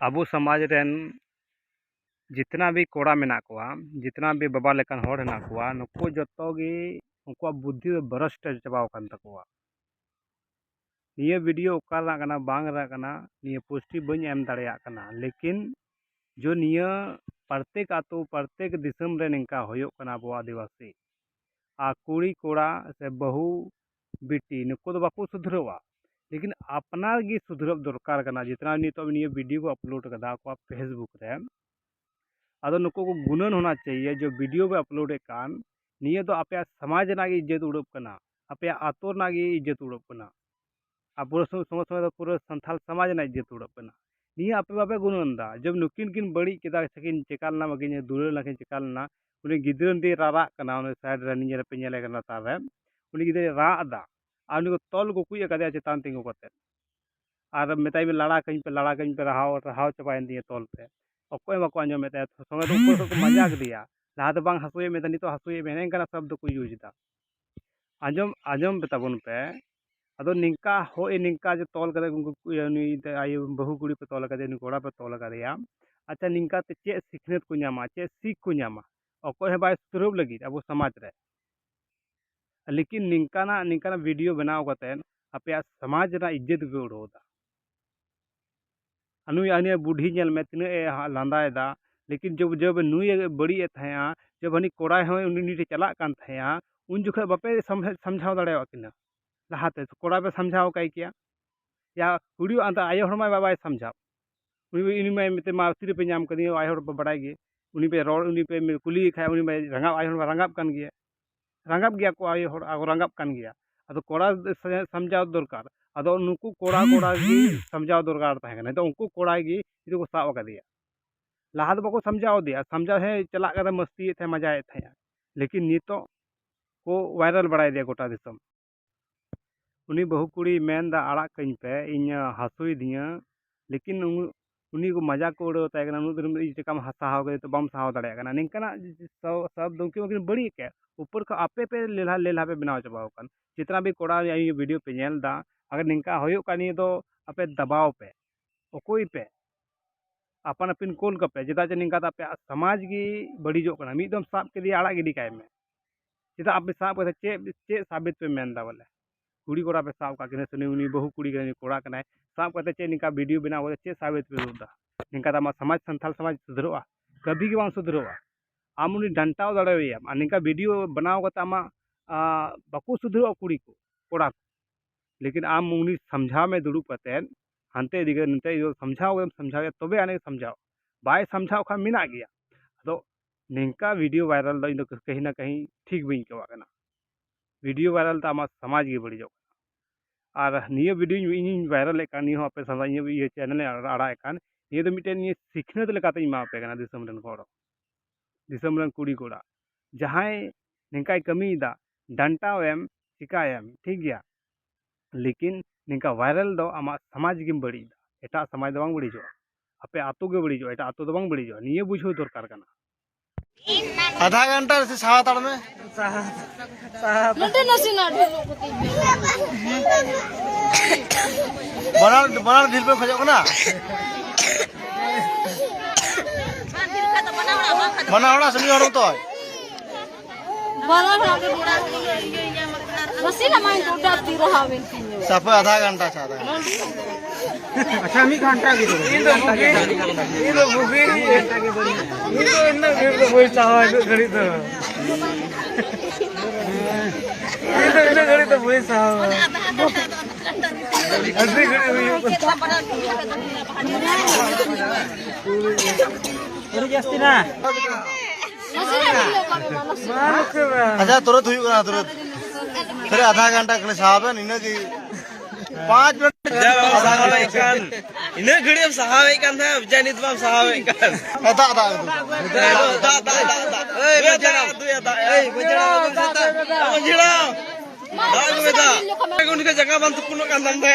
अबो समाज रेन जितना भी कोड़ा मेना कोआ, जितना भी बाबा लेकन होड़ हेना कोआ, नुकु जतो गे उनकुआ बुद्धि दो भ्रष्ट चबाव कान तकोआ। निया वीडियो ओका रना कना बांग रना कना निया पुष्टि बनी एम दाड़ेयाग कना, लेकिन जो निया प्रत्येक आतो प्रत्येक दिसम रे निंका होयोग कना अबो आदिवासी आ कुड़ी कोड़ा से बहु बेटी नुकु दो बाको सुधरवा, लेकिन अपना गी सुधरब दरकार कना। जितना नितो निया वीडियो को अपलोड कदा को फेसबुक रे अदो नुकु को गुणन होना चाहिए जो वीडियो पे अपलोड कान निया तो आपे समाज ना इज्जत उड़ब कना, आपे आतो ना इज्जत उड़ब कना, अब पूरा समय पूरा संथाल समाज ना इज्जत उड़ब कना। निया आपे बापे गुणन दा जब नुकिन किन बड़ी केदा सकिन चेकाल ना मगिन दुरे लकिन चेकाल ना उनी गिदरन दी रारा कना उनी साइड रे निया पे नेले कना तारे उनी गिदरे रा दा आ उनी को तोल को कुय कदे चेतान तिंगु कते आर मेताई बे लड़ा कहीं पे रहाव चबाइन दिए तोल पे अकोय बाको आंजो मेता संगे तो ऊपर को मजाक दिया लहा तो बांग हसुए मेता नितो हसुए मेने कना शब्द को यूज दा आंजम आंजम बेताबन पे अदो निंका हो ए निंका जो तोल करे उनको आयु बहु कुड़ी पे तोल करे कोड़ा पे तोल करे अच्छा निंका ते चे सिखनेत को न्यामा चे सीख को न्यामा अकोय बाय सुरब लगी अब समाज रे, लेकिन निंकाना वीडियो बनाव कते आपे समाज रा इज्जत पे उड़ोदा अनुई अने बूढ़ी नेल में तिने लांदायदा, लेकिन जब जब नुई बड़ी थाया जब हनी कोड़ा हो उनी चला कान थाया उन जुखे बापे समझाव दाड़ेवा किना लहाते कोड़ा पे समझाव काई किया या कुड़ी अंत आयो हरमा बाबाय समझाव उनी में मिते मा तिरे पे नाम कदी आयो हर बड़ाई गे उनी पे रोड उनी पे कुली खाय उनी में रंगाव आयो हरमा रंगाव कान गया रंगाव गया को आयो हर आगो रंगाव कान गया अदो कोड़ा समझाव दरकार अदो नुकु कोड़ा कोड़ा गी समझाव दरकार ताहे कना तो उनको कोड़ा गी इदो को साव कदिया लहा दो बाको समझाव दिया समझाव है चला करे मस्ती थे मजा थे, लेकिन नितो को वायरल बड़ाई दिया गोटा दिसम उनी बहु कुड़ी मेन दा आड़ा कहीं पे इन हसुई दिया, लेकिन उनी को मजा को उड़ो ताहे कना नु चेकाम हसाव गए तो बम साव दाड़े कना निंकना सब दुंकी मकिन बड़ी के ऊपर को आपे पे लेला पे बनाव चबाव कन जितना भी कोड़ा ये वीडियो पे नेल दा अगर निंका होयो कानी तो आपे दबाव पे ओकोई पे अपन अपन कोल कपे चेदा चे निंका आपे समाज की बड़ीजो कना मिदम साब के दिया आड़ा गिडी काय में चेदा आपे साब के चे साबित पे मेनदा बोले कुड़ी कोड़ा पे साब का किने सुनी उनी बहु कुड़ी के कोड़ा कना साब करते चे निंका वीडियो बना बोले चे साबित पे रुदा निंका ता समाज संथाल समाज सुधरोआ कभी के बांग सुधरोआ आम उनी डंटाव दाड़ेया आ निंका वीडियो बनाव कता आमा बाको सुधरोआ कुड़ी को कोड़ा को, लेकिन आम उनी समझाव में दुड़ू कते हानते दिगे नते समझाओ तबे आने समझाओ बाय समझाओ खा मिना गया तो निंका वीडियो वायरल दो कहीं ना कहीं ठीक बी कवा कना वीडियो वायरल तो आमा समाज की बड़ी जो और निया वीडियो इन वायरल कान नियो आपे समाज ये चैनल आड़ा कान ये तो मिटे ये सिखनेत लेकाते मा पे कना दिसम रन होड़ दिसम रन कुड़ी कोड़ा जहां निंकाय कमीदा डंटाव एम चिकायम ठीक गया, लेकिन निंका वायरल दो आमा समाज की बड़ी एटा समाज दो बांग बड़ी जो आपे आतो के बड़ी जो एटा आतो दो बांग बड़ी जो निये बुझो दरकार कना आधा घंटा से साहा ताड़ में बनार दिल पे खजो ना बनावड़ा समी हरो तो सफे आधा घंटा से अच्छा मी घंटा की तो बुफे इतना कोई चावा घड़ी तो इतना घड़ी तो वही चावा ऐसे घड़ी हुई जास्ती ना अच्छा तुरंत हुई ना तुरंत फिर आधा घंटा के साहब है इन्हें की 5 मिनट आधा घंटा इकान इन्हें घड़ी अब साहब इकान था जानी तो हम साहब इकान था ए बजड़ा दाग में था उनके जगह बंद कुनो का नाम था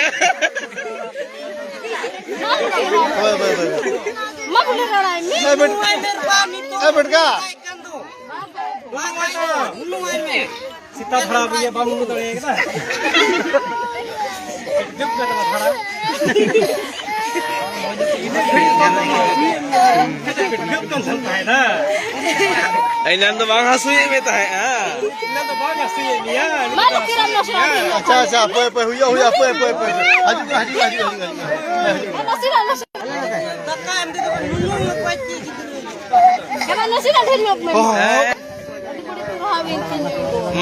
बेटका सीता खड़ा भी है बामू तो एक ना जब का खड़ा Ai nan to bang hasui me ta hai a. अच्छा अच्छा पे पे हुई पे पे पे हाजी हाजी हाजी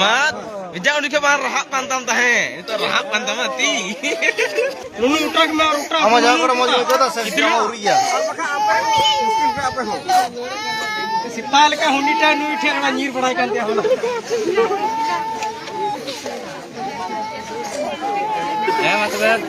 mat bijak udah ke bar rahak pantam ta hai itu rahak pantam mati lulu utak me utak ama jangan kora mau itu ta se sama uria sipal ka hundi ta nui thek na nyir padai kan te hola ya मतलब